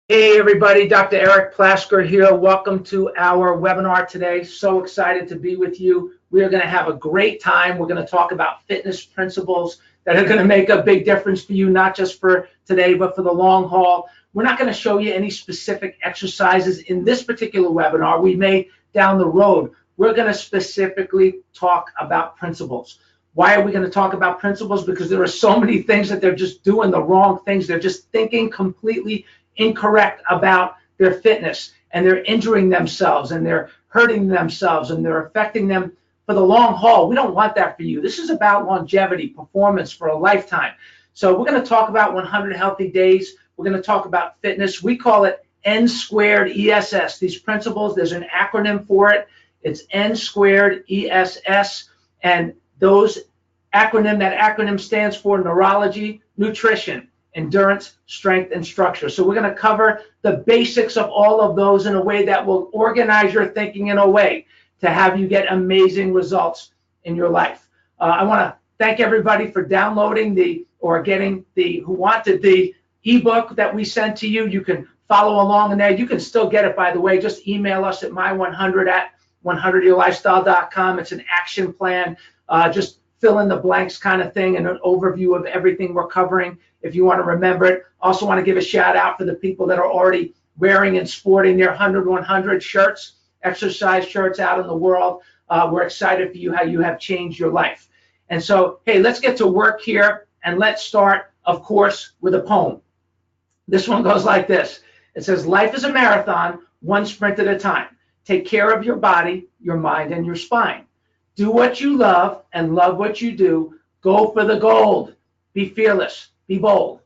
Hey everybody, Dr. Eric Plasker here. Welcome to our webinar today. So excited to be with you. We are going to have a great time. We're going to talk about fitness principles that are going to make a big difference for you, not just for today, but for the long haul. We're not going to show you any specific exercises in this particular webinar. We may down the road. We're going to specifically talk about principles. Why are we going to talk about principles? Because there are so many things that they're just doing the wrong things. They're just thinking completely incorrect about their fitness, and they're injuring themselves and they're hurting themselves and they're affecting them for the long haul. We don't want that for you. This is about longevity, performance for a lifetime. So we're going to talk about 100 healthy days. We're going to talk about fitness. We call it N squared ESS. These principles, there's an acronym for it. It's N squared ESS, and that acronym stands for neurology, nutrition, endurance, strength, and structure. So we're going to cover the basics of all of those in a way that will organize your thinking in a way to have you get amazing results in your life. I want to thank everybody for downloading who wanted the ebook that we sent to you. You can follow along in there. You can still get it, by the way. Just email us at my100@100yourlifestyle.com. It's an action plan. Just fill in the blanks kind of thing and an overview of everything we're covering if you want to remember it. Also want to give a shout out for the people that are already wearing and sporting their 100-100 shirts, exercise shirts out in the world. We're excited for you, how you have changed your life. And so, hey, let's get to work here, and let's start, of course, with a poem. This one goes like this. It says, life is a marathon, one sprint at a time. Take care of your body, your mind, and your spine. Do what you love and love what you do. Go for the gold. Be fearless. Be bold.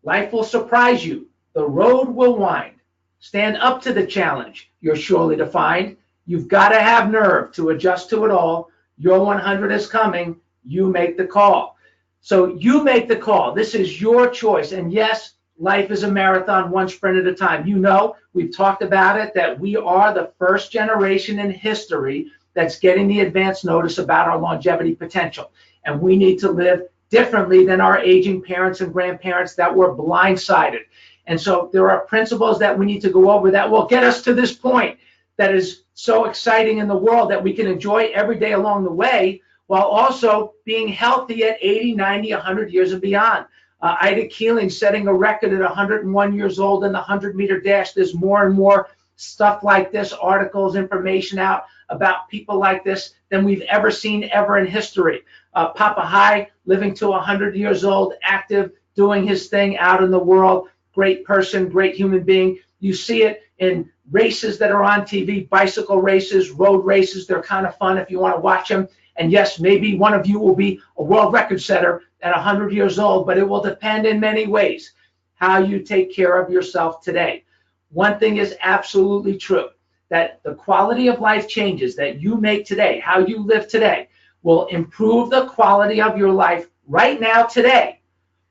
Life will surprise you. The road will wind. Stand up to the challenge you're surely to find. You've got to have nerve to adjust to it all. Your 100 is coming. You make the call. So you make the call. This is your choice. And yes, life is a marathon, one sprint at a time. You know, we've talked about it, that we are the first generation in history that's getting the advance notice about our longevity potential. And we need to live differently than our aging parents and grandparents that were blindsided. And so there are principles that we need to go over that will get us to this point that is so exciting in the world that we can enjoy every day along the way, while also being healthy at 80, 90, 100 years and beyond. Ida Keeling setting a record at 101 years old in the 100-meter dash. There's more and more stuff like this, articles, information out about people like this than we've ever seen ever in history. Papa High, living to 100 years old, active, doing his thing out in the world. Great person, great human being. You see it in races that are on TV, bicycle races, road races. They're kind of fun if you want to watch them. And yes, maybe one of you will be a world record setter at 100 years old, but it will depend in many ways how you take care of yourself today. One thing is absolutely true, that the quality of life changes that you make today, how you live today, will improve the quality of your life right now today,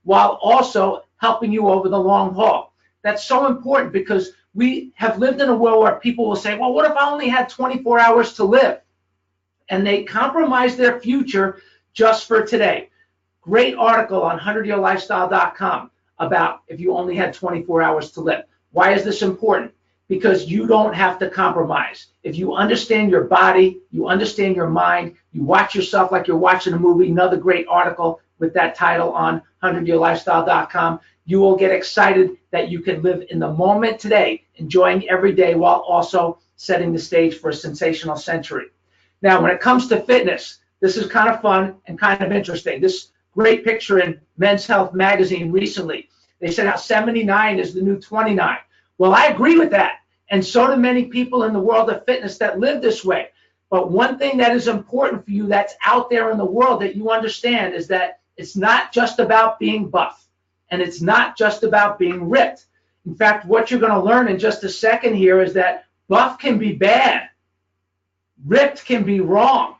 while also helping you over the long haul. That's so important because we have lived in a world where people will say, well, what if I only had 24 hours to live? And they compromise their future just for today. Great article on 100yourlifestyle.com about if you only had 24 hours to live. Why is this important? Because you don't have to compromise. If you understand your body, you understand your mind, you watch yourself like you're watching a movie, another great article with that title on 100yourlifestyle.com, you will get excited that you can live in the moment today, enjoying every day while also setting the stage for a sensational century. Now, when it comes to fitness, this is kind of fun and kind of interesting. This great picture in Men's Health magazine recently, they said how 79 is the new 29. Well, I agree with that. And so do many people in the world of fitness that live this way. But one thing that is important for you that's out there in the world that you understand is that it's not just about being buff, and it's not just about being ripped. In fact, what you're going to learn in just a second here is that buff can be bad. Ripped can be wrong.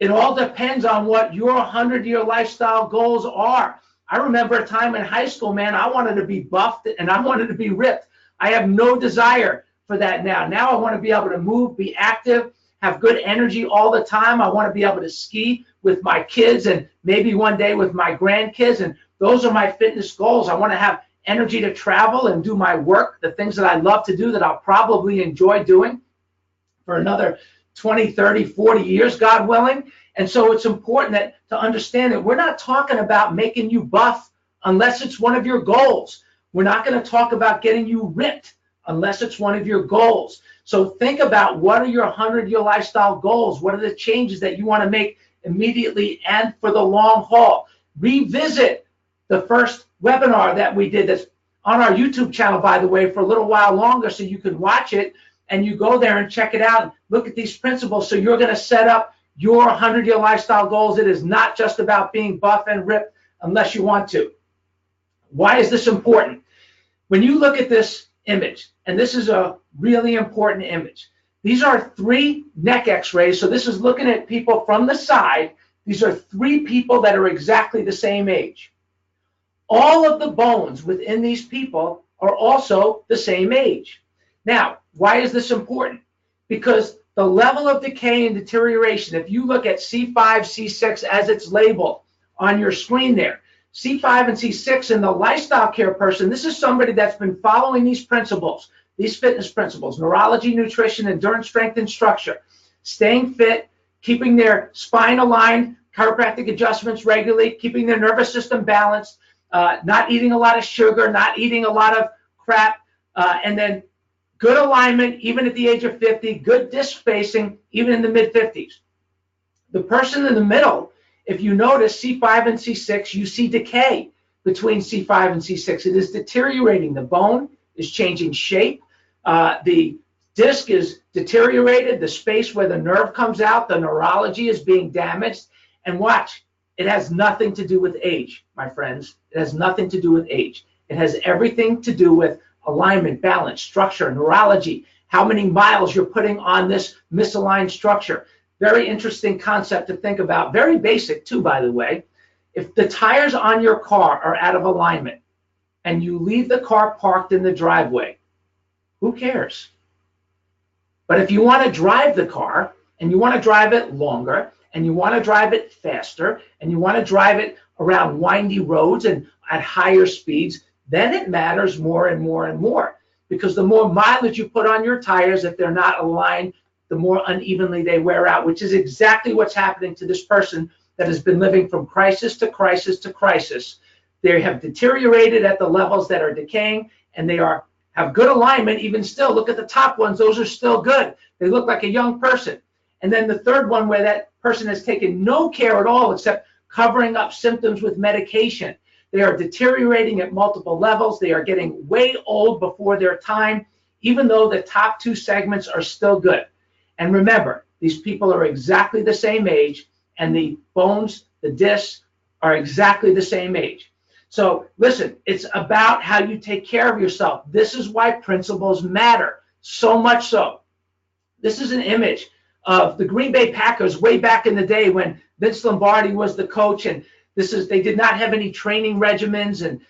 It all depends on what your 100-year lifestyle goals are. I remember a time in high school, man, I wanted to be buffed and I wanted to be ripped. I have no desire for that now. Now I want to be able to move, be active, have good energy all the time. I want to be able to ski with my kids and maybe one day with my grandkids. And those are my fitness goals. I want to have energy to travel and do my work, the things that I love to do that I'll probably enjoy doing for another 20, 30, 40 years, God willing. And so it's important to understand that we're not talking about making you buff unless it's one of your goals. We're not going to talk about getting you ripped unless it's one of your goals. So think about, what are your 100-year lifestyle goals? What are the changes that you want to make immediately and for the long haul? Revisit the first webinar that we did that's on our YouTube channel, by the way, for a little while longer, so you can watch it and you go there and check it out and look at these principles. So you're going to set up your 100-year lifestyle goals. It is not just about being buff and ripped unless you want to. Why is this important? When you look at this image, and this is a really important image, these are 3 neck x-rays. So this is looking at people from the side. These are 3 people that are exactly the same age. All of the bones within these people are also the same age. Now, why is this important? Because the level of decay and deterioration, if you look at C5, C6 as it's labeled on your screen there, C5 and C6 in the lifestyle care person, this is somebody that's been following these principles, these fitness principles: neurology, nutrition, endurance, strength, and structure, staying fit, keeping their spine aligned, chiropractic adjustments regularly, keeping their nervous system balanced, not eating a lot of sugar, not eating a lot of crap, and then good alignment even at the age of 50, good disc spacing even in the mid-50s. The person in the middle, if you notice C5 and C6, you see decay between C5 and C6. It is deteriorating. The bone is changing shape. The disc is deteriorated. The space where the nerve comes out, the neurology, is being damaged. And watch, it has nothing to do with age, my friends. It has nothing to do with age. It has everything to do with alignment, balance, structure, neurology, how many miles you're putting on this misaligned structure. Very interesting concept to think about. Very basic too, by the way. If the tires on your car are out of alignment and you leave the car parked in the driveway, who cares? But if you want to drive the car, and you want to drive it longer, and you want to drive it faster, and you want to drive it around windy roads and at higher speeds, then it matters more and more and more. Because the more mileage you put on your tires, if they're not aligned, the more unevenly they wear out, which is exactly what's happening to this person that has been living from crisis to crisis to crisis. They have deteriorated at the levels that are decaying, and they have good alignment even still. Look at the top ones. Those are still good. They look like a young person. And then the third one, where that person has taken no care at all except covering up symptoms with medication. They are deteriorating at multiple levels. They are getting way old before their time, even though the top 2 segments are still good. And remember, these people are exactly the same age, and the bones, the discs, are exactly the same age. So listen, it's about how you take care of yourself. This is why principles matter, so much so. This is an image of the Green Bay Packers way back in the day when Vince Lombardi was the coach, and they did not have any training regimens, and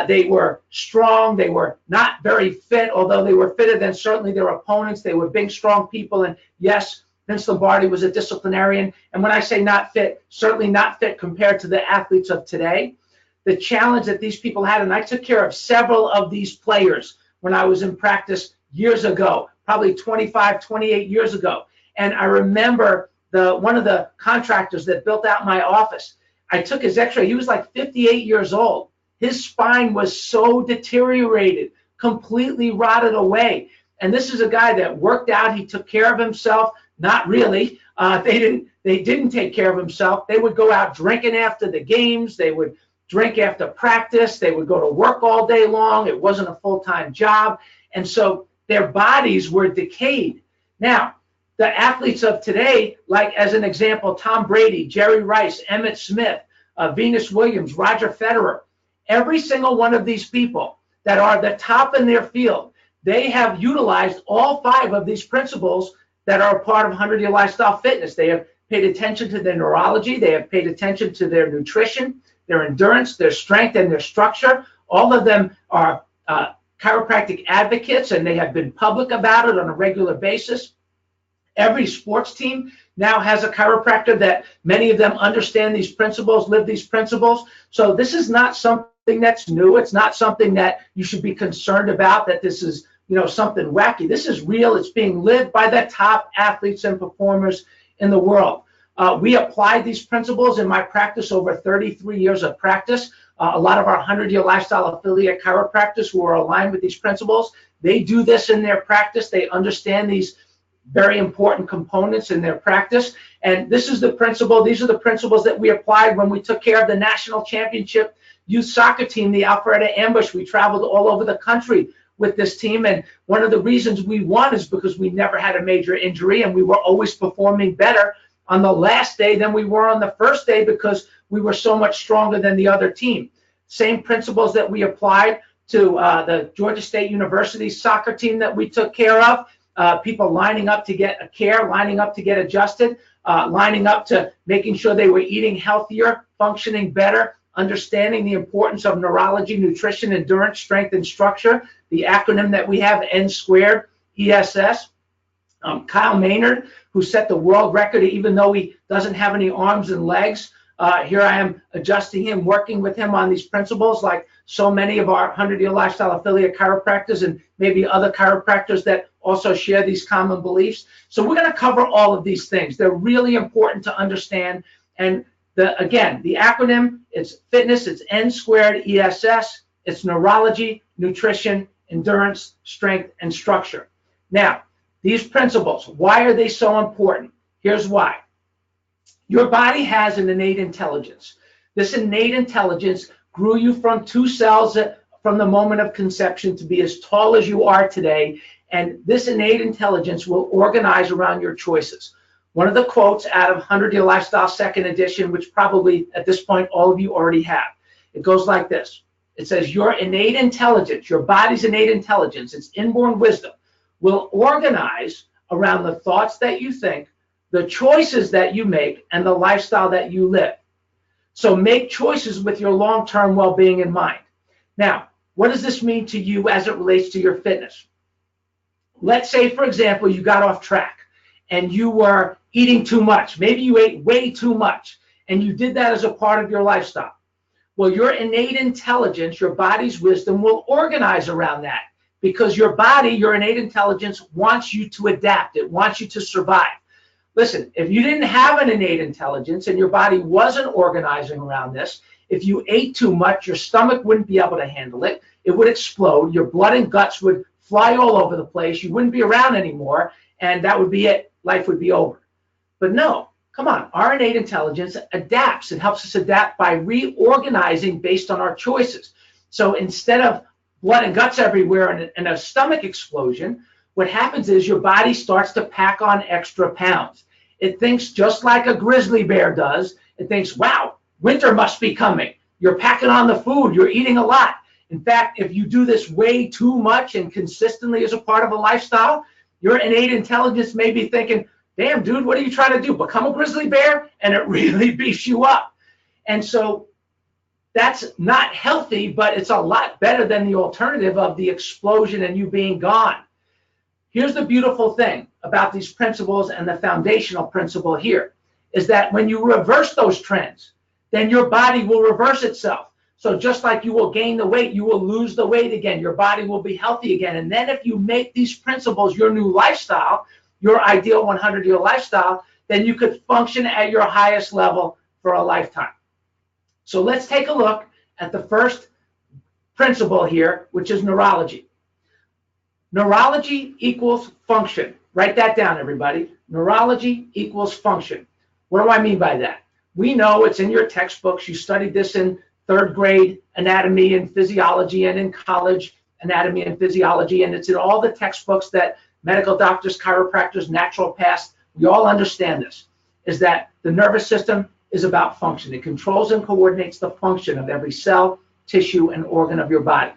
they were strong. They were not very fit, although they were fitter than certainly their opponents. They were big, strong people. And yes, Vince Lombardi was a disciplinarian. And when I say not fit, certainly not fit compared to the athletes of today. The challenge that these people had, and I took care of several of these players when I was in practice years ago, probably 25, 28 years ago. And I remember one of the contractors that built out my office, I took his x-ray. He was like 58 years old. His spine was so deteriorated, completely rotted away. And this is a guy that worked out. He took care of himself. Not really. They didn't take care of himself. They would go out drinking after the games. They would drink after practice. They would go to work all day long. It wasn't a full-time job. And so their bodies were decayed. Now, the athletes of today, like as an example, Tom Brady, Jerry Rice, Emmitt Smith, Venus Williams, Roger Federer, every single one of these people that are the top in their field, they have utilized all 5 of these principles that are a part of 100-Year Lifestyle Fitness. They have paid attention to their neurology. They have paid attention to their nutrition, their endurance, their strength, and their structure. All of them are chiropractic advocates, and they have been public about it on a regular basis. Every sports team now has a chiropractor that many of them understand these principles, live these principles. So this is not something something that's new. It's not something that you should be concerned about, that this is, something wacky. This is real. It's being lived by the top athletes and performers in the world. We applied these principles in my practice over 33 years of practice. A lot of our 100-year lifestyle affiliate chiropractors who are aligned with these principles, they do this in their practice. They understand these very important components in their practice. And this is the principle. These are the principles that we applied when we took care of the national championship youth soccer team, the Alpharetta Ambush. We traveled all over the country with this team. And one of the reasons we won is because we never had a major injury, and we were always performing better on the last day than we were on the first day because we were so much stronger than the other team. Same principles that we applied to the Georgia State University soccer team that we took care of. People lining up to get care, lining up to get adjusted, lining up to making sure they were eating healthier, functioning better, understanding the importance of neurology, nutrition, endurance, strength, and structure, the acronym that we have, N2ESS. Kyle Maynard, who set the world record, even though he doesn't have any arms and legs. Here I am adjusting him, working with him on these principles, like so many of our 100-year lifestyle affiliate chiropractors and maybe other chiropractors that also share these common beliefs. So we're going to cover all of these things. They're really important to understand. And again, the acronym, it's FitNESS, it's N2ESS, it's neurology, nutrition, endurance, strength, and structure. Now, these principles, why are they so important? Here's why. Your body has an innate intelligence. This innate intelligence grew you from 2 cells from the moment of conception to be as tall as you are today. And this innate intelligence will organize around your choices. One of the quotes out of 100-Year Lifestyle Second Edition, which probably at this point all of you already have, it goes like this. It says, your innate intelligence, your body's innate intelligence, its inborn wisdom, will organize around the thoughts that you think, the choices that you make, and the lifestyle that you live. So make choices with your long-term well-being in mind. Now, what does this mean to you as it relates to your fitness? Let's say, for example, you got off track and you were eating too much. Maybe you ate way too much, and you did that as a part of your lifestyle. Well, your innate intelligence, your body's wisdom, will organize around that, because your body, your innate intelligence, wants you to adapt. It wants you to survive. Listen, if you didn't have an innate intelligence and your body wasn't organizing around this, if you ate too much, your stomach wouldn't be able to handle it. It would explode. Your blood and guts would fly all over the place. You wouldn't be around anymore, and that would be it. Life would be over. But no, come on. Our innate intelligence adapts. It helps us adapt by reorganizing based on our choices. So instead of blood and guts everywhere and a stomach explosion, what happens is your body starts to pack on extra pounds. It thinks just like a grizzly bear does. It thinks, wow, winter must be coming. You're packing on the food. You're eating a lot. In fact, if you do this way too much and consistently as a part of a lifestyle, your innate intelligence may be thinking, damn, dude, what are you trying to do? Become a grizzly bear? And it really beefs you up. And so that's not healthy, but it's a lot better than the alternative of the explosion and you being gone. Here's the beautiful thing about these principles, and the foundational principle here is that when you reverse those trends, then your body will reverse itself. So just like you will gain the weight, you will lose the weight again. Your body will be healthy again. And then if you make these principles your new lifestyle, your ideal 100-year lifestyle, then you could function at your highest level for a lifetime. So let's take a look at the first principle here, which is neurology. Neurology equals function. Write that down, everybody. Neurology equals function. What do I mean by that? We know it's in your textbooks. You studied this in 3rd grade anatomy and physiology, and in college anatomy and physiology, and it's in all the textbooks that medical doctors, chiropractors, naturopaths, we all understand this, is that the nervous system is about function. It controls and coordinates the function of every cell, tissue, and organ of your body.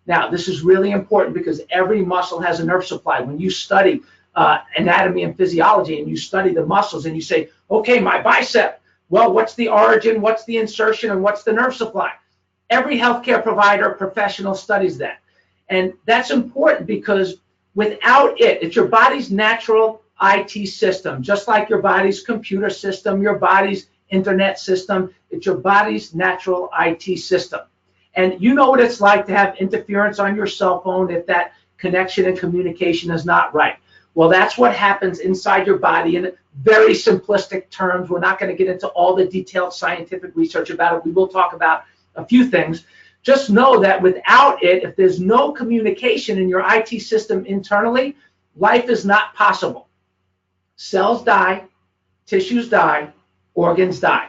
Now, this is really important because every muscle has a nerve supply. When you study anatomy and physiology and you study the muscles and you say, okay, my bicep, well, what's the origin, what's the insertion, and what's the nerve supply? Every healthcare provider, professional studies that. And that's important because without it, it's your body's natural IT system, just like your body's computer system, your body's internet system. It's your body's natural IT system. And you know what it's like to have interference on your cell phone if that connection and communication is not right. Well, that's what happens inside your body in very simplistic terms. We're not going to get into all the detailed scientific research about it. We will talk about a few things. Just know that without it, if there's no communication in your IT system internally, life is not possible. Cells die, tissues die, organs die.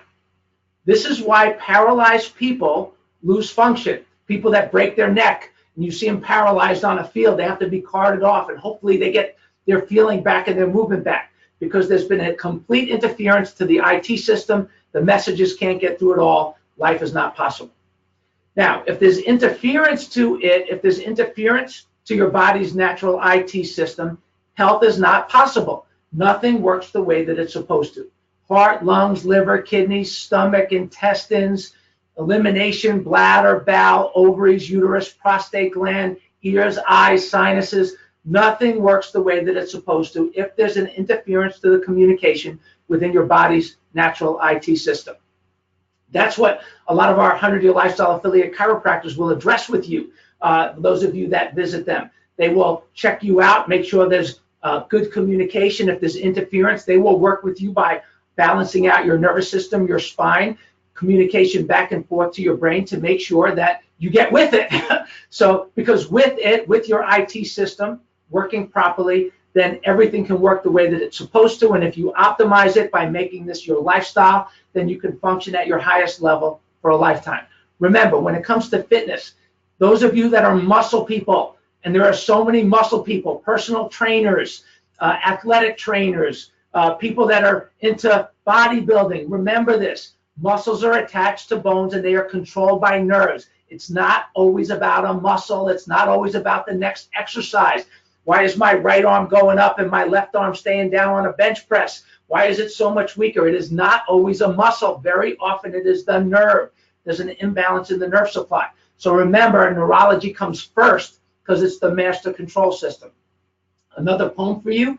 This is why paralyzed people lose function. People that break their neck, and you see them paralyzed on a field, they have to be carted off, and hopefully they get their feeling back and their movement back, because there's been a complete interference to the IT system. The messages can't get through at all. Life is not possible. Now, if there's interference to it, if there's interference to your body's natural IT system, health is not possible. Nothing works the way that it's supposed to. Heart, lungs, liver, kidneys, stomach, intestines, elimination, bladder, bowel, ovaries, uterus, prostate gland, ears, eyes, sinuses. Nothing works the way that it's supposed to if there's an interference to the communication within your body's natural IT system. That's what a lot of our 100-Year Lifestyle affiliate chiropractors will address with you, those of you that visit them. They will check you out, make sure there's good communication. If there's interference, they will work with you by balancing out your nervous system, your spine, communication back and forth to your brain to make sure that you get with it. So, because with it, with your IT system working properly, then everything can work the way that it's supposed to. And if you optimize it by making this your lifestyle, then you can function at your highest level for a lifetime. Remember, when it comes to fitness, those of you that are muscle people, and there are so many muscle people, personal trainers, athletic trainers, people that are into bodybuilding, remember this. Muscles are attached to bones and they are controlled by nerves. It's not always about a muscle. It's not always about the next exercise. Why is my right arm going up and my left arm staying down on a bench press? Why is it so much weaker? It is not always a muscle. Very often it is the nerve. There's an imbalance in the nerve supply. So remember, neurology comes first because it's the master control system. Another poem for you.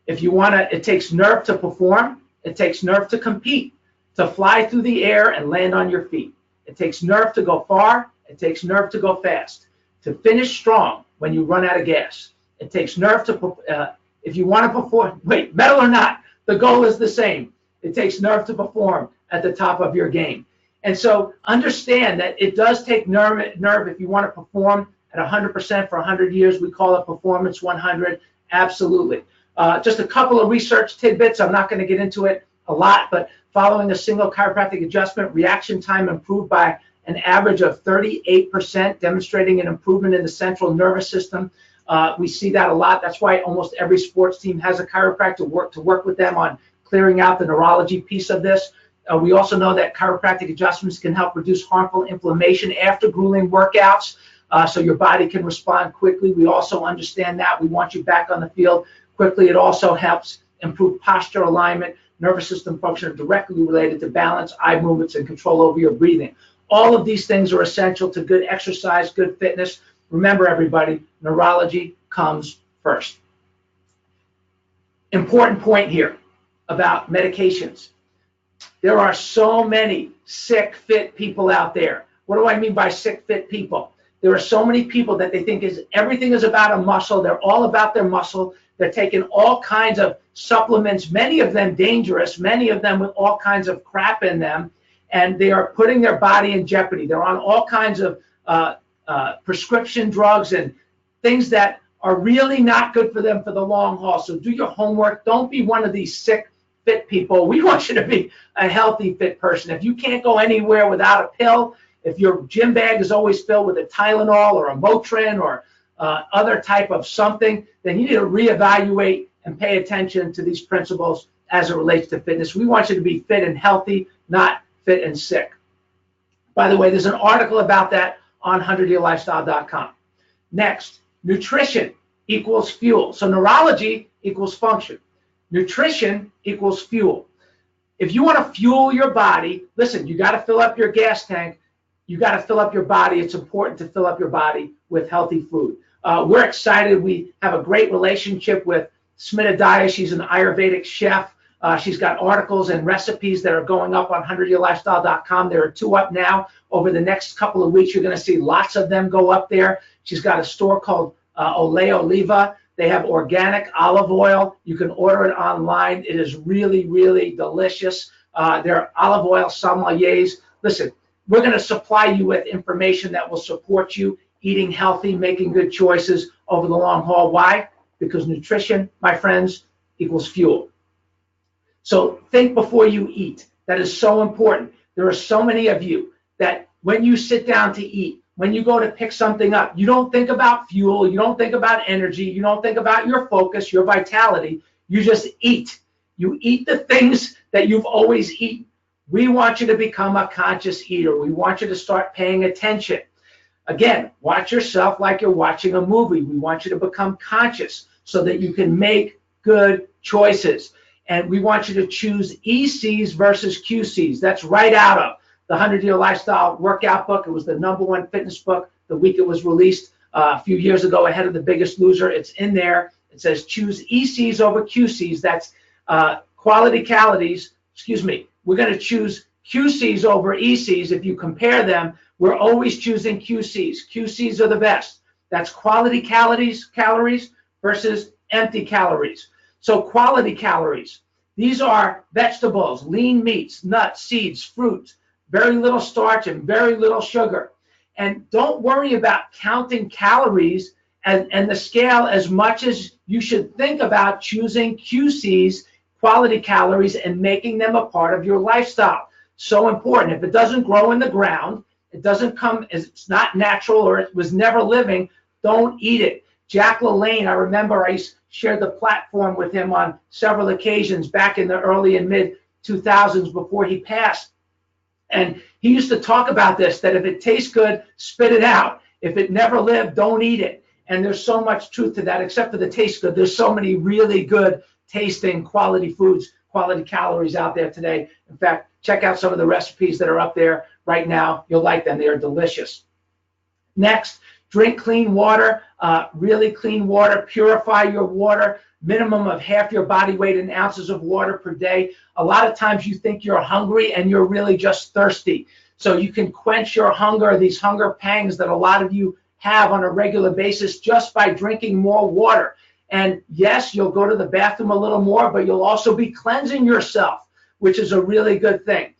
If you want to, it takes nerve to perform. It takes nerve to compete, to fly through the air and land on your feet. It takes nerve to go far. It takes nerve to go fast, to finish strong when you run out of gas. It takes nerve to, if you want to perform, wait, medal or not, the goal is the same. It takes nerve to perform at the top of your game. And so understand that it does take nerve if you want to perform at 100% for 100 years. We call it Performance 100. Absolutely. Just a couple of research tidbits. I'm not going to get into it a lot, but following a single chiropractic adjustment, reaction time improved by an average of 38%, demonstrating an improvement in the central nervous system. We see that a lot. That's why almost every sports team has a chiropractor to work with them on clearing out the neurology piece of this. We also know that chiropractic adjustments can help reduce harmful inflammation after grueling workouts, so your body can respond quickly. We also understand that. We want you back on the field quickly. It also helps improve posture alignment. Nervous system function are directly related to balance, eye movements, and control over your breathing. All of these things are essential to good exercise, good fitness. Remember, everybody, neurology comes first. Important point here about medications. There are so many sick, fit people out there. What do I mean by sick, fit people? There are so many people that they think everything is about a muscle. They're all about their muscle. They're taking all kinds of supplements, many of them dangerous, many of them with all kinds of crap in them, and they are putting their body in jeopardy. They're on all kinds of prescription drugs and things that are really not good for them for the long haul. So do your homework. Don't be one of these sick, fit people. We want you to be a healthy, fit person. If you can't go anywhere without a pill, if your gym bag is always filled with a Tylenol or a Motrin or other type of something, then you need to reevaluate and pay attention to these principles as it relates to fitness. We want you to be fit and healthy, not fit and sick. By the way, there's an article about that on 100yearlifestyle.com. Next, nutrition equals fuel. So neurology equals function. Nutrition equals fuel. If you want to fuel your body, listen, you got to fill up your gas tank. You got to fill up your body. It's important to fill up your body with healthy food. We're excited. We have a great relationship with Smita Daya. She's an Ayurvedic chef. She's got articles and recipes that are going up on 100yearlifestyle.com. There are 2 up now. Over the next couple of weeks, you're going to see lots of them go up there. She's got a store called Ole Oliva. They have organic olive oil. You can order it online. It is really, really delicious. They're olive oil sommeliers. Listen, we're going to supply you with information that will support you eating healthy, making good choices over the long haul. Why? Because nutrition, my friends, equals fuel. So think before you eat. That is so important. There are so many of you that when you sit down to eat, when you go to pick something up, you don't think about fuel, you don't think about energy, you don't think about your focus, your vitality. You just eat. You eat the things that you've always eaten. We want you to become a conscious eater. We want you to start paying attention. Again, watch yourself like you're watching a movie. We want you to become conscious so that you can make good choices. And we want you to choose ECs versus QCs. That's right out of the 100-Year Lifestyle Workout book. It was the #1 fitness book the week it was released a few years ago, ahead of The Biggest Loser. It's in there. It says choose ECs over QCs. That's quality calories. Excuse me. We're going to choose QCs over ECs. If you compare them, we're always choosing QCs. QCs are the best. That's quality calories versus empty calories. So quality calories, these are vegetables, lean meats, nuts, seeds, fruits, very little starch and very little sugar. And don't worry about counting calories and the scale as much as you should think about choosing QCs, quality calories, and making them a part of your lifestyle. So important. If it doesn't grow in the ground, it doesn't come, it's not natural, or it was never living, don't eat it. Jack LaLanne, I remember I shared the platform with him on several occasions back in the early and mid 2000s before he passed. And he used to talk about this, that if it tastes good, spit it out. If it never lived, don't eat it. And there's so much truth to that, except for the taste good. There's so many really good tasting quality foods, quality calories out there today. In fact, check out some of the recipes that are up there right now. You'll like them. They are delicious. Next, drink clean water, really clean water. Purify your water. Minimum of half your body weight in ounces of water per day. A lot of times you think you're hungry and you're really just thirsty. So you can quench your hunger, these hunger pangs that a lot of you have on a regular basis, just by drinking more water. And yes, you'll go to the bathroom a little more, but you'll also be cleansing yourself, which is a really good thing.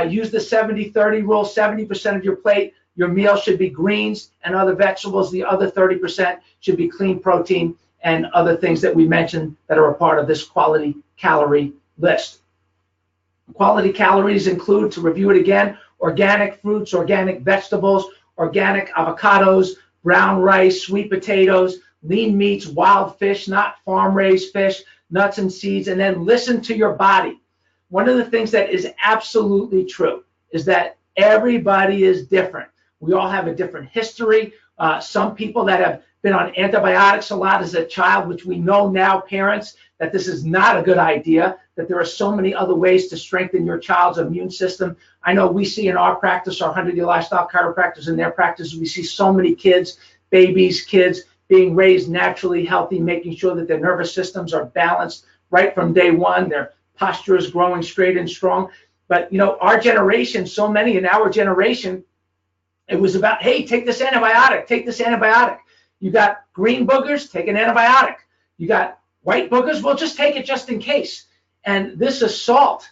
Use the 70-30 rule. 70% of your plate, your meal should be greens and other vegetables. The other 30% should be clean protein and other things that we mentioned that are a part of this quality calorie list. Quality calories include, to review it again, organic fruits, organic vegetables, organic avocados, brown rice, sweet potatoes, lean meats, wild fish, not farm-raised fish, nuts and seeds, and then listen to your body. One of the things that is absolutely true is that everybody is different. We all have a different history. Some people that have been on antibiotics a lot as a child, which we know now, parents, that this is not a good idea, that there are so many other ways to strengthen your child's immune system. I know we see in our practice, our 100-Year Lifestyle chiropractors in their practice, we see so many kids, babies, kids being raised naturally healthy, making sure that their nervous systems are balanced right from day one, their posture is growing straight and strong. But, you know, our generation, so many in our generation, it was about, hey, take this antibiotic, take this antibiotic. You got green boogers, take an antibiotic. You got white boogers, well, just take it just in case. And this assault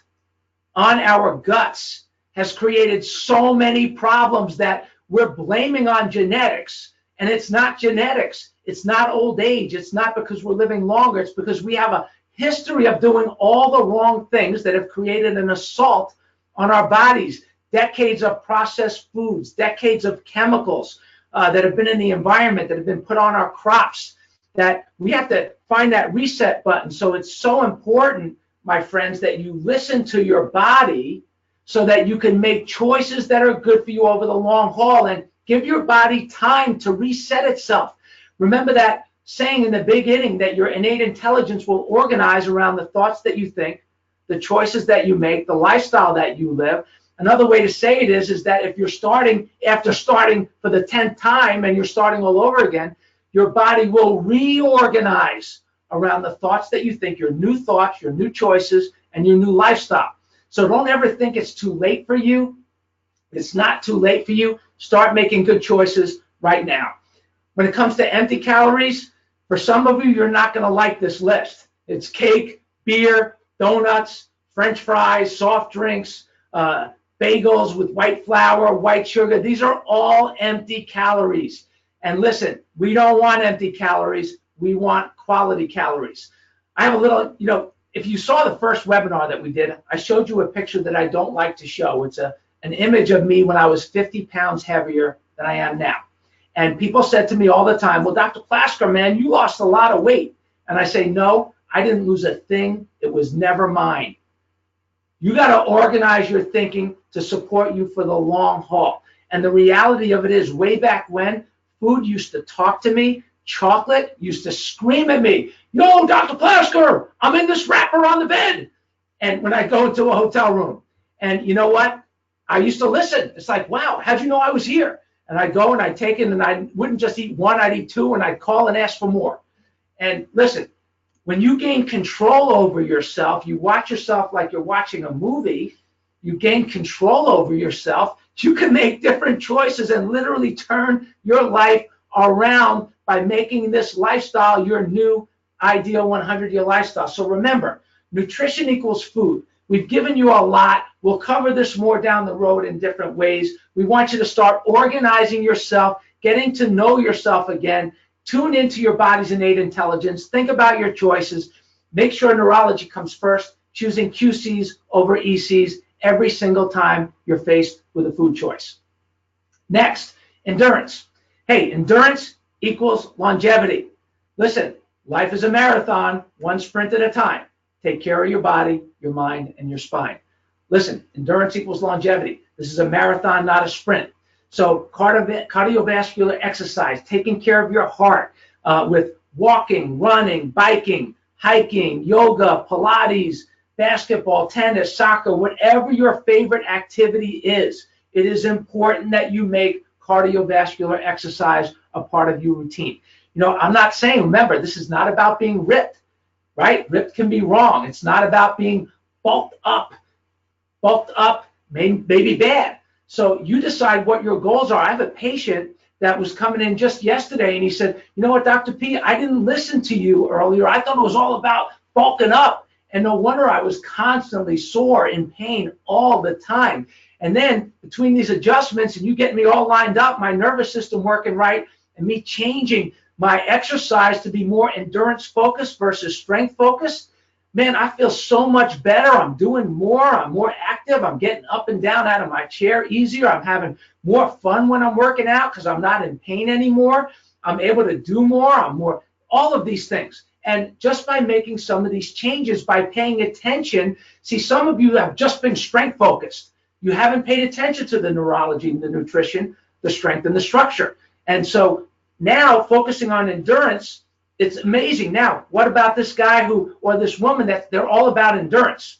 on our guts has created so many problems that we're blaming on genetics. And it's not genetics. It's not old age. It's not because we're living longer. It's because we have a history of doing all the wrong things that have created an assault on our bodies. Decades of processed foods, decades of chemicals that have been in the environment, that have been put on our crops, that we have to find that reset button. So it's so important, my friends, that you listen to your body so that you can make choices that are good for you over the long haul and give your body time to reset itself. Remember that saying in the beginning that your innate intelligence will organize around the thoughts that you think, the choices that you make, the lifestyle that you live. Another way to say it is that if you're starting, after starting for the 10th time and you're starting all over again, your body will reorganize around the thoughts that you think, your new thoughts, your new choices, and your new lifestyle. So don't ever think it's too late for you. It's not too late for you. Start making good choices right now. When it comes to empty calories, for some of you, you're not going to like this list. It's cake, beer, donuts, French fries, soft drinks, bagels with white flour, white sugar. These are all empty calories. And listen, we don't want empty calories. We want quality calories. I have a little, if you saw the first webinar that we did, I showed you a picture that I don't like to show. It's an image of me when I was 50 pounds heavier than I am now. And people said to me all the time, well, Dr. Plasker, man, you lost a lot of weight. And I say, no, I didn't lose a thing. It was never mine. You got to organize your thinking to support you for the long haul. And the reality of it is, way back when, food used to talk to me. Chocolate used to scream at me, yo, Dr. Plasker, I'm in this wrapper on the bed. And when I go into a hotel room, and you know what? I used to listen. It's like, wow, how'd you know I was here? And I'd go and I'd take it, and I wouldn't just eat one, I'd eat two, and I'd call and ask for more. And listen, when you gain control over yourself, you watch yourself like you're watching a movie, you gain control over yourself, you can make different choices and literally turn your life around by making this lifestyle your new ideal 100-year lifestyle. So remember, nutrition equals food. We've given you a lot. We'll cover this more down the road in different ways. We want you to start organizing yourself, getting to know yourself again, tune into your body's innate intelligence, think about your choices, make sure neurology comes first, choosing QCs over ECs every single time you're faced with a food choice. Next, endurance. Hey, endurance equals longevity. Listen, life is a marathon, one sprint at a time. Take care of your body, your mind, and your spine. Listen, endurance equals longevity. This is a marathon, not a sprint. So cardiovascular exercise, taking care of your heart with walking, running, biking, hiking, yoga, Pilates, basketball, tennis, soccer, whatever your favorite activity is, it is important that you make cardiovascular exercise a part of your routine. I'm not saying, remember, this is not about being ripped, right? Ripped can be wrong. It's not about being bulked up. Bulked up may be bad. So you decide what your goals are. I have a patient that was coming in just yesterday, and he said, you know what, Dr. P, I didn't listen to you earlier. I thought it was all about bulking up. And no wonder I was constantly sore, in pain all the time. And then between these adjustments and you getting me all lined up, my nervous system working right, and me changing my exercise to be more endurance focused versus strength focused, man, I feel so much better. I'm doing more. I'm more active. I'm getting up and down out of my chair easier. I'm having more fun when I'm working out because I'm not in pain anymore. I'm able to do more. All of these things. And just by making some of these changes, by paying attention, see, some of you have just been strength focused. You haven't paid attention to the neurology and the nutrition, the strength and the structure. And so now focusing on endurance, it's amazing. Now, what about this guy or this woman that they're all about endurance?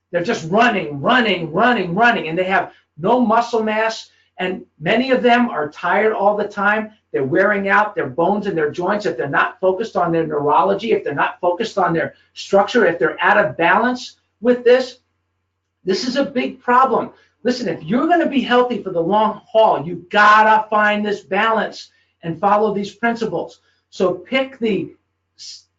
They're just running, and they have no muscle mass, and many of them are tired all the time. They're wearing out their bones and their joints if they're not focused on their neurology, if they're not focused on their structure, if they're out of balance with this. This is a big problem. Listen, if you're going to be healthy for the long haul, you gotta find this balance and follow these principles. So pick the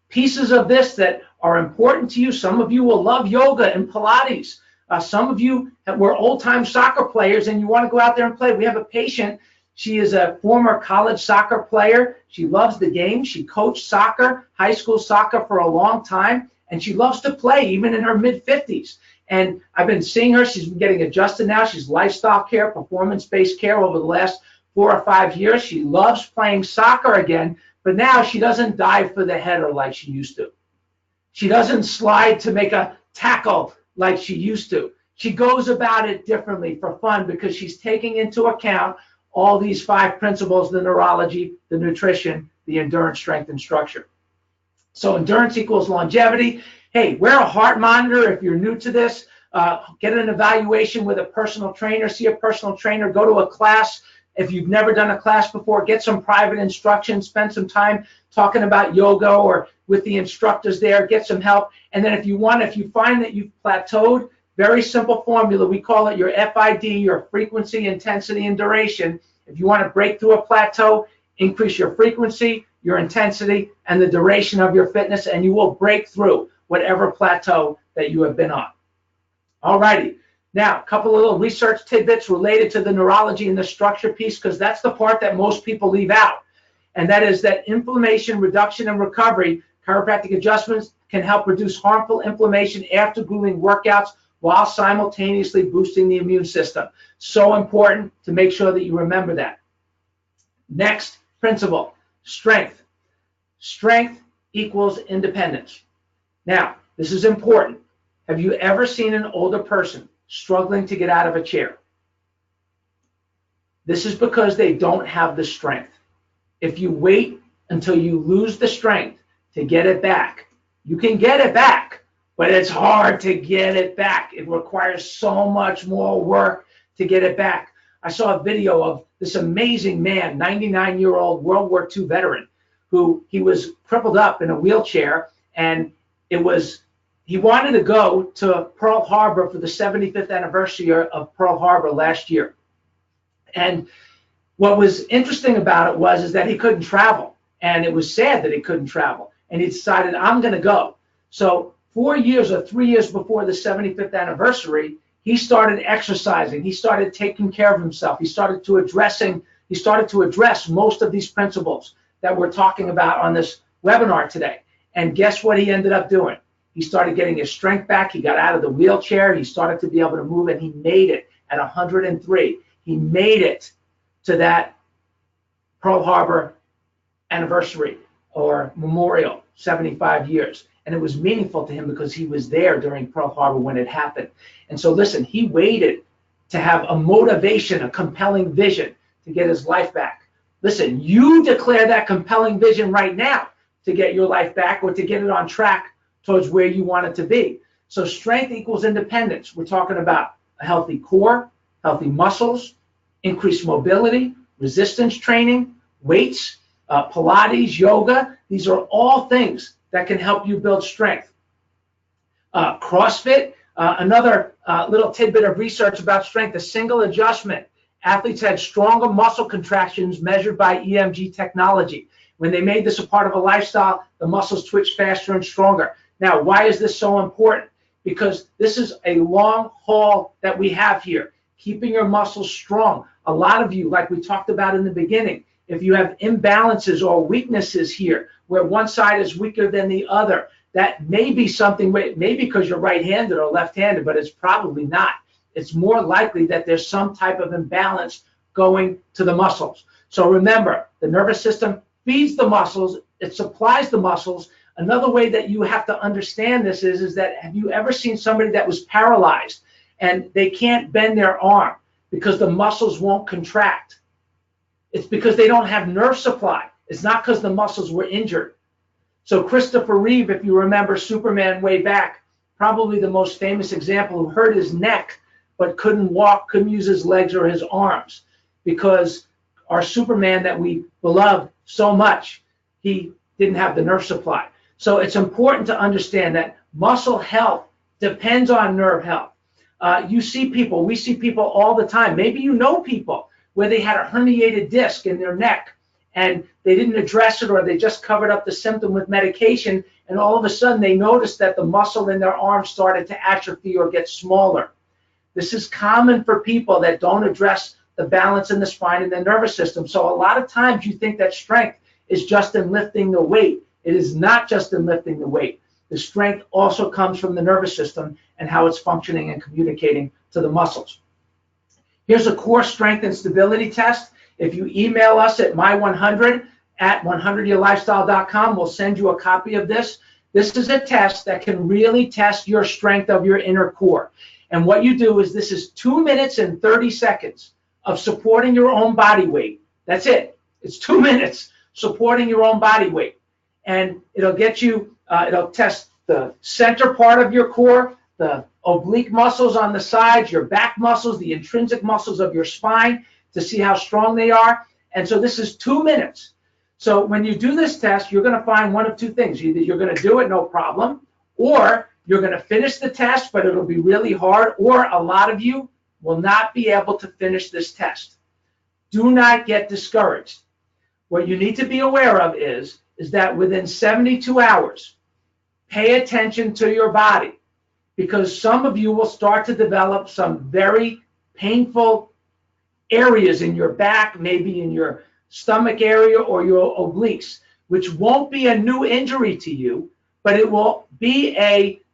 pieces of this that are important to you. Some of you will love yoga and Pilates. Some of you were old-time soccer players and you want to go out there and play. We have a patient. She is a former college soccer player. She loves the game. She coached soccer, high school soccer for a long time, and she loves to play even in her mid-50s. And I've been seeing her. She's been getting adjusted now. She's lifestyle care, performance-based care over the last 4 or 5 years. She loves playing soccer again, but now she doesn't dive for the header like she used to. She doesn't slide to make a tackle like she used to. She goes about it differently for fun because she's taking into account all these 5 principles: the neurology, the nutrition, the endurance, strength, and structure. So endurance equals longevity. Hey, wear a heart monitor if you're new to this. Get an evaluation with a personal trainer. See a personal trainer. Go to a class If you've never done a class before, get some private instruction, spend some time talking about yoga or with the instructors there, get some help. And then if you find that you've plateaued, very simple formula, we call it your FID, your frequency, intensity, and duration. If you want to break through a plateau, increase your frequency, your intensity, and the duration of your fitness, and you will break through whatever plateau that you have been on. All righty. Now, a couple of little research tidbits related to the neurology and the structure piece, because that's the part that most people leave out. And that is that inflammation reduction and recovery, chiropractic adjustments can help reduce harmful inflammation after grueling workouts while simultaneously boosting the immune system. So important to make sure that you remember that. Next principle, strength. Strength equals independence. Now, this is important. Have you ever seen an older person struggling to get out of a chair? This is because they don't have the strength. If you wait until you lose the strength to get it back, you can get it back, but it's hard to get it back. It requires so much more work to get it back. I saw a video of this amazing man, 99-year-old World War II veteran, who he was crippled up in a wheelchair, and he wanted to go to Pearl Harbor for the 75th anniversary of Pearl Harbor last year. And what was interesting about it is that he couldn't travel, and it was sad that he couldn't travel. And he decided, I'm going to go. So 4 years or 3 years before the 75th anniversary, he started exercising. He started taking care of himself. He started to address most of these principles that we're talking about on this webinar today. And guess what he ended up doing? He started getting his strength back. He got out of the wheelchair. He started to be able to move, and he made it at 103. He made it to that Pearl Harbor anniversary or memorial, 75 years. And it was meaningful to him because he was there during Pearl Harbor when it happened. And so listen, he waited to have a motivation, a compelling vision to get his life back. Listen, you declare that compelling vision right now to get your life back or to get it on track towards where you want it to be. So strength equals independence. We're talking about a healthy core, healthy muscles, increased mobility, resistance training, weights, Pilates, yoga. These are all things that can help you build strength. CrossFit, another little tidbit of research about strength, a single adjustment. Athletes had stronger muscle contractions measured by EMG technology. When they made this a part of a lifestyle, the muscles twitched faster and stronger. Now, why is this so important? Because this is a long haul that we have here, keeping your muscles strong. A lot of you, like we talked about in the beginning, if you have imbalances or weaknesses here, where one side is weaker than the other, that may be something, maybe because you're right-handed or left-handed, but it's probably not. It's more likely that there's some type of imbalance going to the muscles. So remember, the nervous system feeds the muscles, it supplies the muscles. Another way that you have to understand this is that, have you ever seen somebody that was paralyzed and they can't bend their arm because the muscles won't contract? It's because they don't have nerve supply. It's not because the muscles were injured. So Christopher Reeve, if you remember Superman way back, probably the most famous example, who hurt his neck but couldn't walk, couldn't use his legs or his arms, because our Superman that we beloved so much, he didn't have the nerve supply. So it's important to understand that muscle health depends on nerve health. We see people all the time. Maybe you know people where they had a herniated disc in their neck and they didn't address it, or they just covered up the symptom with medication, and all of a sudden they noticed that the muscle in their arm started to atrophy or get smaller. This is common for people that don't address the balance in the spine and the nervous system. So a lot of times you think that strength is just in lifting the weight. It is not just in lifting the weight. The strength also comes from the nervous system and how it's functioning and communicating to the muscles. Here's a core strength and stability test. If you email us at my100@100yearlifestyle.com, we'll send you a copy of this. This is a test that can really test your strength of your inner core. And what you do is, this is 2 minutes and 30 seconds of supporting your own body weight. That's it. It's 2 minutes supporting your own body weight. And it'll get you, it'll test the center part of your core, the oblique muscles on the sides, your back muscles, the intrinsic muscles of your spine. to see how strong they are. And so this is 2 minutes. So when you do this test, you're going to find one of two things. Either you're going to do it, no problem, or you're going to finish the test, but it'll be really hard, or a lot of you will not be able to finish this test. Do not get discouraged. What you need to be aware of is that within 72 hours, pay attention to your body, because some of you will start to develop some very painful areas in your back, maybe in your stomach area or your obliques, which won't be a new injury to you, but it will be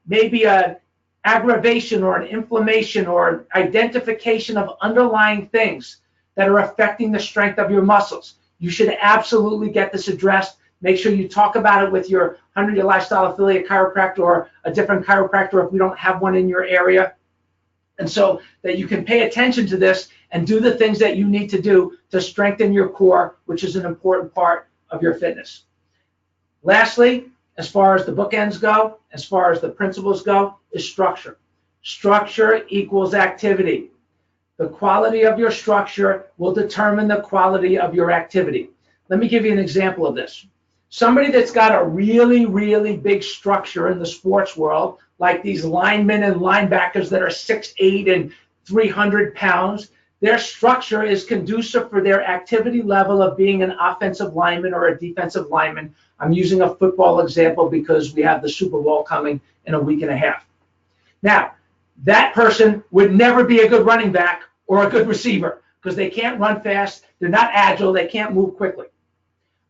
maybe an aggravation or an inflammation or an identification of underlying things that are affecting the strength of your muscles. You should absolutely get this addressed. Make sure you talk about it with your 100-Year Lifestyle affiliate chiropractor or a different chiropractor if we don't have one in your area. And so that you can pay attention to this and do the things that you need to do to strengthen your core, which is an important part of your fitness. Lastly, as far as the bookends go, as far as the principles go, is structure. Structure equals activity. The quality of your structure will determine the quality of your activity. Let me give you an example of this. Somebody that's got a really, really big structure in the sports world, like these linemen and linebackers that are 6'8" and 300 pounds, their structure is conducive for their activity level of being an offensive lineman or a defensive lineman. I'm using a football example because we have the Super Bowl coming in a week and a half. Now, that person would never be a good running back or a good receiver because they can't run fast, they're not agile, they can't move quickly.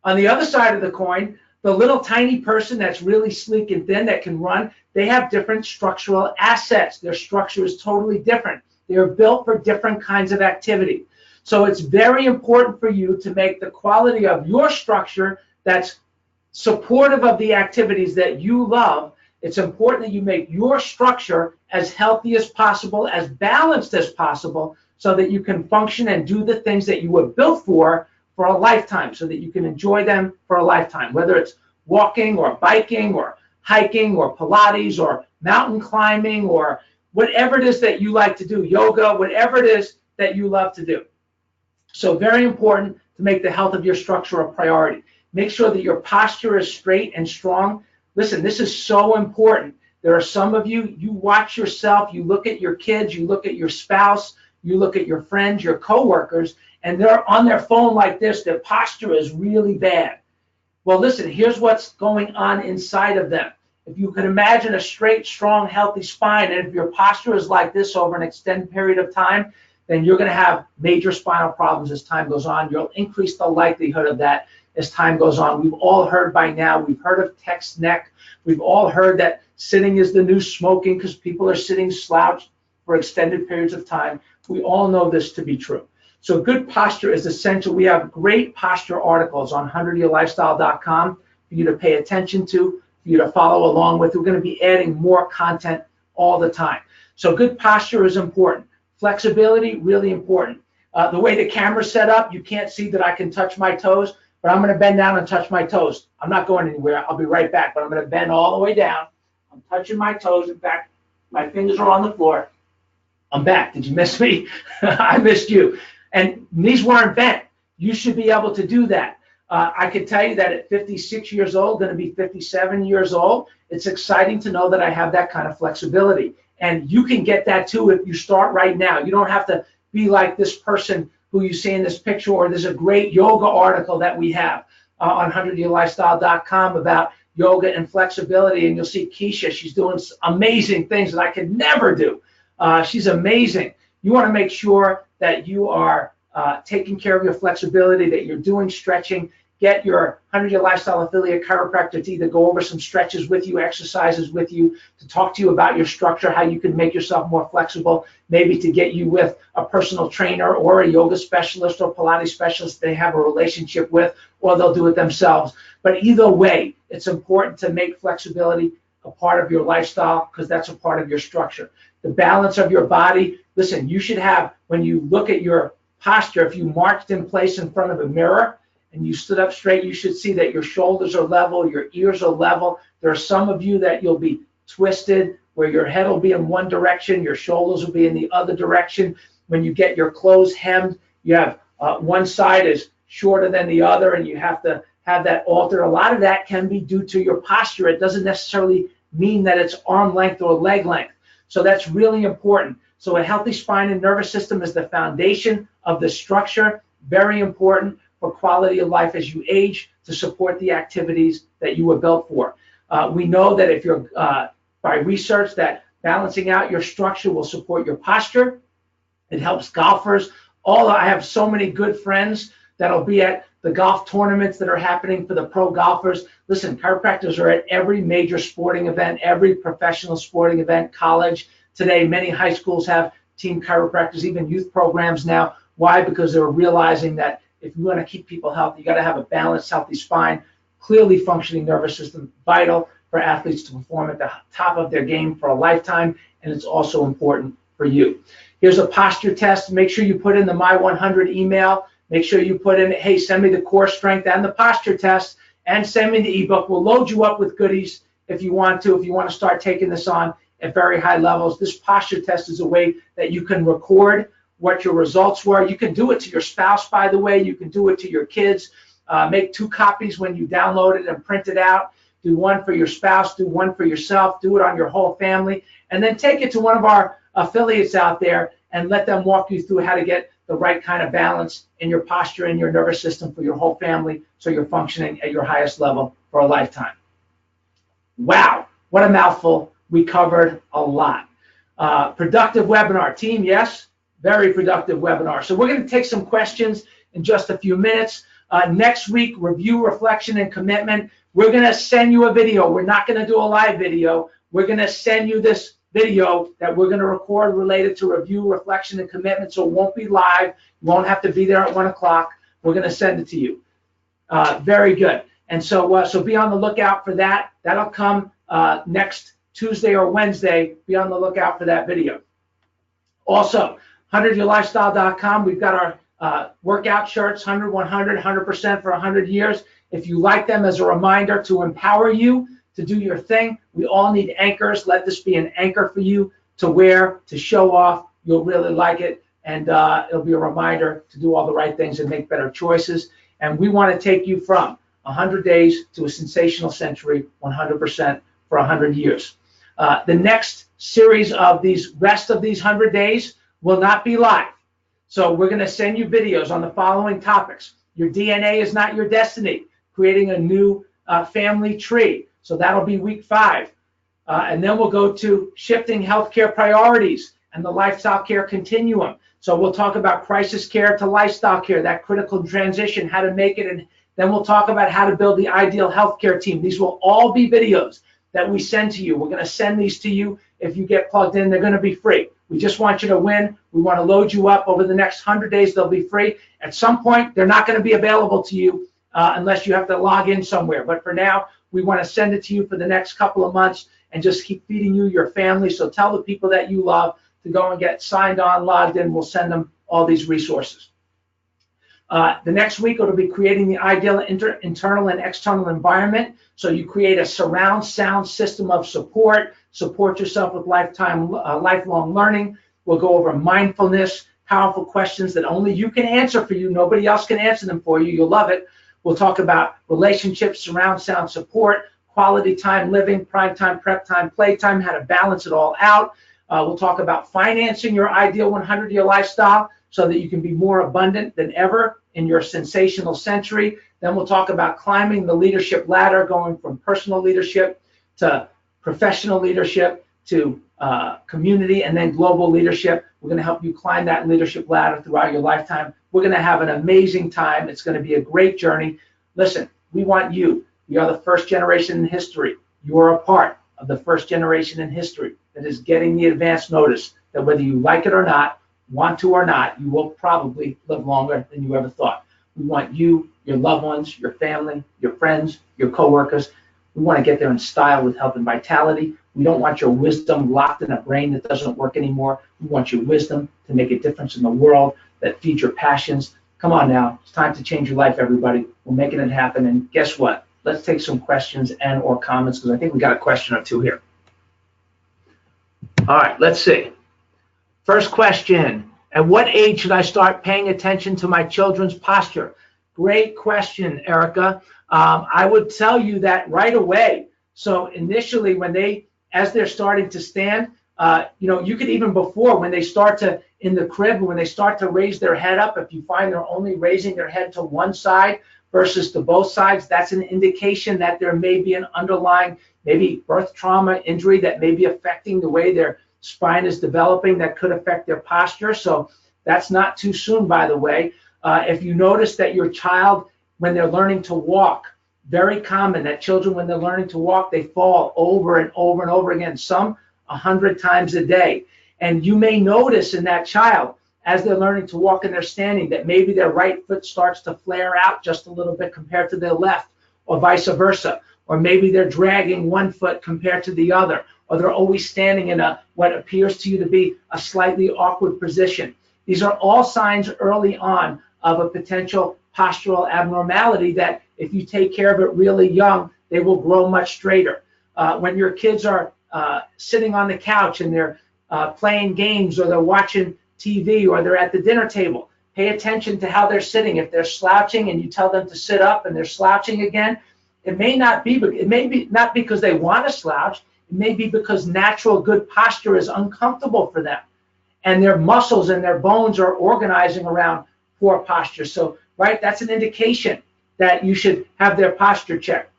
On the other side of the coin, the little tiny person that's really sleek and thin that can run, they have different structural assets. Their structure is totally different. They're built for different kinds of activity. So it's very important for you to make the quality of your structure that's supportive of the activities that you love. It's important that you make your structure as healthy as possible, as balanced as possible, so that you can function and do the things that you were built for a lifetime, so that you can enjoy them for a lifetime, whether it's walking or biking or hiking or Pilates or mountain climbing or whatever it is that you like to do, yoga, whatever it is that you love to do. So very important to make the health of your structure a priority. Make sure that your posture is straight and strong. Listen, this is so important. There are some of you, you watch yourself, you look at your kids, you look at your spouse, you look at your friends, your coworkers, and they're on their phone like this. Their posture is really bad. Well, listen, here's what's going on inside of them. If you can imagine a straight, strong, healthy spine, and if your posture is like this over an extended period of time, then you're going to have major spinal problems as time goes on. You'll increase the likelihood of that as time goes on. We've all heard by now, we've heard of text neck. We've all heard that sitting is the new smoking because people are sitting slouched for extended periods of time. We all know this to be true. So good posture is essential. We have great posture articles on 100yearlifestyle.com for you to pay attention to, for you to follow along with. We're going to be adding more content all the time. So good posture is important. Flexibility, really important. The way the camera's set up, you can't see that I can touch my toes, but I'm going to bend down and touch my toes. I'm not going anywhere. I'll be right back, but I'm going to bend all the way down. I'm touching my toes. In fact, my fingers are on the floor. I'm back. Did you miss me? I missed you. And knees weren't bent. You should be able to do that. I can tell you that at 56 years old, going to be 57 years old, it's exciting to know that I have that kind of flexibility. And you can get that too if you start right now. You don't have to be like this person who you see in this picture, or there's a great yoga article that we have on 100yearlifestyle.com about yoga and flexibility. And you'll see Keisha, she's doing amazing things that I could never do. She's amazing. You want to make sure that you are taking care of your flexibility, that you're doing stretching. Get your 100-Year Lifestyle affiliate chiropractor to either go over some stretches with you, exercises with you, to talk to you about your structure, how you can make yourself more flexible, maybe to get you with a personal trainer or a yoga specialist or Pilates specialist they have a relationship with, or they'll do it themselves. But either way, it's important to make flexibility a part of your lifestyle because that's a part of your structure. The balance of your body, listen, you should have, when you look at your posture, if you marched in place in front of a mirror and you stood up straight, you should see that your shoulders are level, your ears are level. There are some of you that you'll be twisted, where your head will be in one direction, your shoulders will be in the other direction. When you get your clothes hemmed, you have one side is shorter than the other, and you have to have that altered. A lot of that can be due to your posture. It doesn't necessarily mean that it's arm length or leg length. So that's really important. So a healthy spine and nervous system is the foundation of the structure. Very important for quality of life as you age, to support the activities that you were built for. We know that if you're, by research, that balancing out your structure will support your posture. It helps golfers. I have so many good friends that'll be at the golf tournaments that are happening for the pro golfers. Listen, chiropractors are at every major sporting event, every professional sporting event, college. Today, many high schools have team chiropractors, even youth programs now. Why? Because they're realizing that if you want to keep people healthy, you got to have a balanced, healthy spine, clearly functioning nervous system, vital for athletes to perform at the top of their game for a lifetime, and it's also important for you. Here's a posture test. Make sure you put in the My 100 email. Make sure you put in, hey, send me the core strength and the posture test, and send me the ebook. We'll load you up with goodies if you want to start taking this on at very high levels. This posture test is a way that you can record what your results were. You can do it to your spouse, by the way. You can do it to your kids. Make 2 copies when you download it and print it out. Do one for your spouse, do one for yourself, do it on your whole family, and then take it to one of our affiliates out there and let them walk you through how to get the right kind of balance in your posture and your nervous system for your whole family, so you're functioning at your highest level for a lifetime. Wow, what a mouthful. We covered a lot. Productive webinar. Team, yes, very productive webinar. So we're going to take some questions in just a few minutes. Next week, review, reflection, and commitment. We're going to send you a video. We're not going to do a live video. We're going to send you this video that we're going to record related to review, reflection, and commitment. So it won't be live. You won't have to be there at 1 o'clock. We're going to send it to you. Very good. And so be on the lookout for that. That'll come next Tuesday or Wednesday. Be on the lookout for that video. Also, 100yourlifestyle.com. We've got our workout shirts, 100, 100, 100% for 100 years. If you like them, as a reminder to empower you to do your thing. We all need anchors. Let this be an anchor for you to wear, to show off. You'll really like it, and it'll be a reminder to do all the right things and make better choices. And we want to take you from 100 days to a sensational century, 100% for 100 years. The next series of these rest of these 100 days will not be live. So we're going to send you videos on the following topics. Your DNA is not your destiny. Creating a new family tree. So that'll be week 5. And then we'll go to shifting healthcare priorities and the lifestyle care continuum. So we'll talk about crisis care to lifestyle care, that critical transition, how to make it. And then we'll talk about how to build the ideal healthcare team. These will all be videos that we send to you. We're going to send these to you. If you get plugged in, they're going to be free. We just want you to win. We want to load you up over the next 100 days. They'll be free. At some point, they're not going to be available to you unless you have to log in somewhere. But for now, we want to send it to you for the next couple of months and just keep feeding you your family. So tell the people that you love to go and get signed on, logged in. We'll send them all these resources. The next week, it'll be creating the ideal internal and external environment. So you create a surround sound system of support yourself with lifelong learning. We'll go over mindfulness, powerful questions that only you can answer for you. Nobody else can answer them for you. You'll love it. We'll talk about relationships, surround sound support, quality time living, prime time, prep time, playtime, how to balance it all out. We'll talk about financing your ideal 100-year lifestyle so that you can be more abundant than ever in your sensational century. Then we'll talk about climbing the leadership ladder, going from personal leadership to professional leadership to community and then global leadership. We're going to help you climb that leadership ladder throughout your lifetime. We're going to have an amazing time. It's going to be a great journey. Listen, we want you. We are the first generation in history. You are a part of the first generation in history that is getting the advance notice that whether you like it or not, want to or not, you will probably live longer than you ever thought. We want you, your loved ones, your family, your friends, your coworkers. We want to get there in style with health and vitality. We don't want your wisdom locked in a brain that doesn't work anymore. We want your wisdom to make a difference in the world, that feeds your passions. Come on now. It's time to change your life, everybody. We're making it happen. And guess what? Let's take some questions and or comments because I think we got a question or two here. All right, let's see. First question. At what age should I start paying attention to my children's posture? Great question, Erica. I would tell you that right away. So initially, as they're starting to stand, you could even before, when they start to, in the crib, when they start to raise their head up, if you find they're only raising their head to one side versus to both sides, that's an indication that there may be an underlying, maybe birth trauma injury that may be affecting the way their spine is developing, that could affect their posture. So that's not too soon, by the way. If you notice that your child, when they're learning to walk, very common that children, when they're learning to walk, they fall over and over and over again, some 100 times a day. And you may notice in that child, as they're learning to walk and they're standing, that maybe their right foot starts to flare out just a little bit compared to their left, or vice versa. Or maybe they're dragging one foot compared to the other, or they're always standing in what appears to you to be a slightly awkward position. These are all signs early on of a potential postural abnormality that, if you take care of it really young, they will grow much straighter. When your kids are sitting on the couch and they're playing games, or they're watching TV, or they're at the dinner table, pay attention to how they're sitting. If they're slouching and you tell them to sit up and they're slouching again, it may be not because they want to slouch. It may be because natural good posture is uncomfortable for them, and their muscles and their bones are organizing around poor posture. So, right, that's an indication that you should have their posture checked.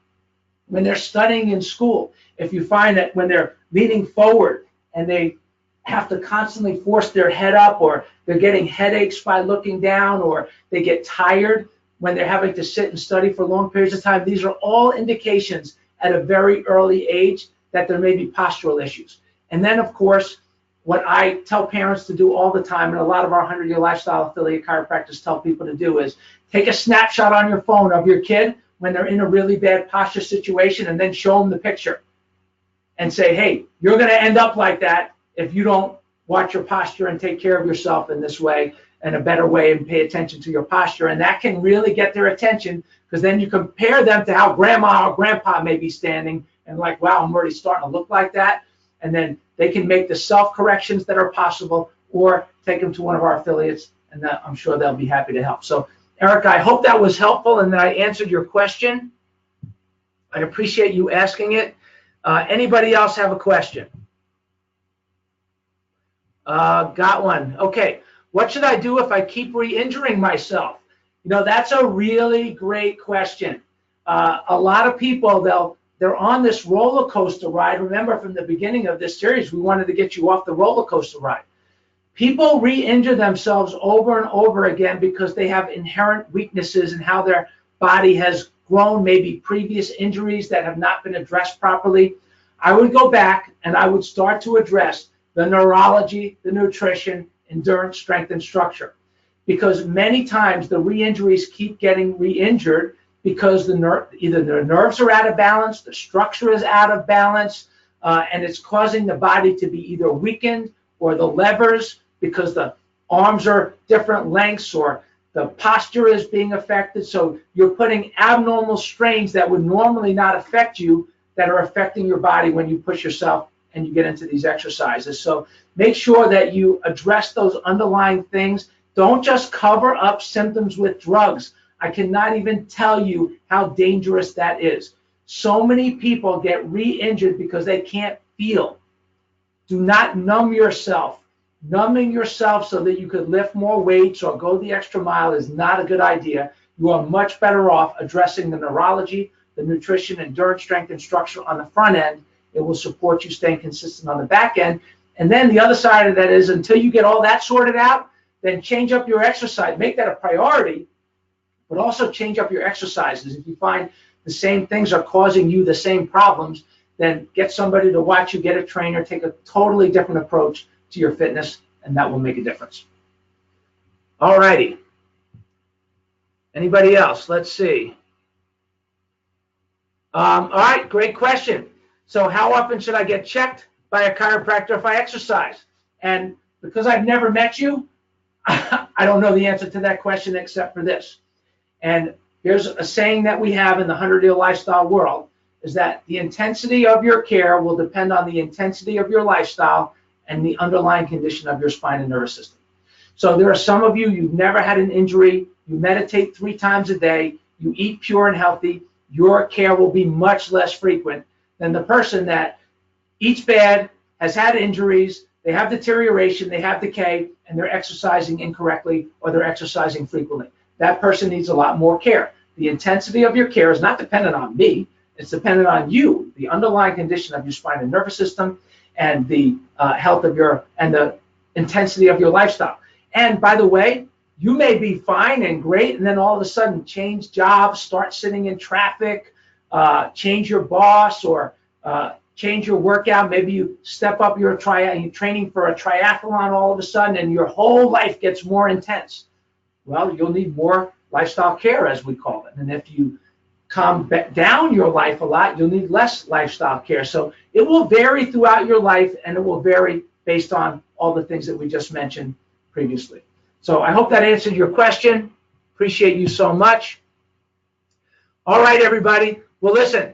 When they're studying in school, if you find that when they're leaning forward and they have to constantly force their head up, or they're getting headaches by looking down, or they get tired when they're having to sit and study for long periods of time, these are all indications at a very early age that there may be postural issues. And then, of course, what I tell parents to do all the time, and a lot of our 100-Year Lifestyle affiliate chiropractors tell people to do, is take a snapshot on your phone of your kid when they're in a really bad posture situation, and then show them the picture and say, hey, you're going to end up like that if you don't watch your posture and take care of yourself in this way, and a better way, and pay attention to your posture. And that can really get their attention, because then you compare them to how grandma or grandpa may be standing, and like, wow, I'm already starting to look like that. And then they can make the self-corrections that are possible, or take them to one of our affiliates, and I'm sure they'll be happy to help. So, Erica, I hope that was helpful and that I answered your question. I appreciate you asking it. Anybody else have a question? Got one. Okay. What should I do if I keep re-injuring myself? That's a really great question. A lot of people, they're on this roller coaster ride. Remember, from the beginning of this series, we wanted to get you off the roller coaster ride. People re-injure themselves over and over again because they have inherent weaknesses in how their body has grown, maybe previous injuries that have not been addressed properly. I would go back and I would start to address the neurology, the nutrition, endurance, strength, and structure. Because many times the re-injuries keep getting re-injured because either the nerves are out of balance, the structure is out of balance, and it's causing the body to be either weakened, or the levers, because the arms are different lengths, or the posture is being affected. So you're putting abnormal strains that would normally not affect you, that are affecting your body when you push yourself and you get into these exercises. So make sure that you address those underlying things. Don't just cover up symptoms with drugs. I cannot even tell you how dangerous that is. So many people get re-injured because they can't feel. Do not numb yourself. Numbing yourself so that you could lift more weights or go the extra mile is not a good idea. You are much better off addressing the neurology, the nutrition, endurance, strength, and structure on the front end. It will support you staying consistent on the back end. And then the other side of that is, until you get all that sorted out, then change up your exercise. Make that a priority, but also change up your exercises. If you find the same things are causing you the same problems, then get somebody to watch you, get a trainer, take a totally different approach to your fitness, and that will make a difference. All righty. Anybody else? Let's see. All right, great question. So how often should I get checked by a chiropractor if I exercise? And because I've never met you, I don't know the answer to that question except for this. And here's a saying that we have in the 100-Year Lifestyle world, is that the intensity of your care will depend on the intensity of your lifestyle and the underlying condition of your spine and nervous system. So there are some of you, you've never had an injury, you meditate 3 times a day, you eat pure and healthy, your care will be much less frequent than the person that eats bad, has had injuries, they have deterioration, they have decay, and they're exercising incorrectly or they're exercising frequently. That person needs a lot more care. The intensity of your care is not dependent on me, it's dependent on you, the underlying condition of your spine and nervous system, and the health of and the intensity of your lifestyle. And by the way, you may be fine and great, and then all of a sudden change jobs, start sitting in traffic, change your boss, or change your workout. Maybe you step up your training for a triathlon all of a sudden, and your whole life gets more intense. Well, you'll need more lifestyle care, as we call it. And if you calm down your life a lot, you'll need less lifestyle care. So it will vary throughout your life, and it will vary based on all the things that we just mentioned previously. So I hope that answered your question. Appreciate you so much. All right, everybody. Well, listen,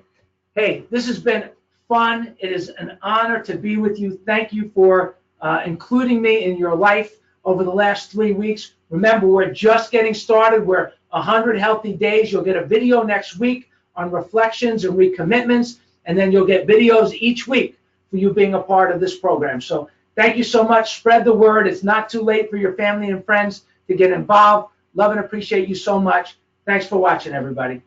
hey, this has been fun. It is an honor to be with you. Thank you for including me in your life over the last 3 weeks. Remember, we're just getting started. We're 100 healthy days. You'll get a video next week on reflections and recommitments, and then you'll get videos each week for you being a part of this program. So thank you so much. Spread the word. It's not too late for your family and friends to get involved. Love and appreciate you so much. Thanks for watching, everybody.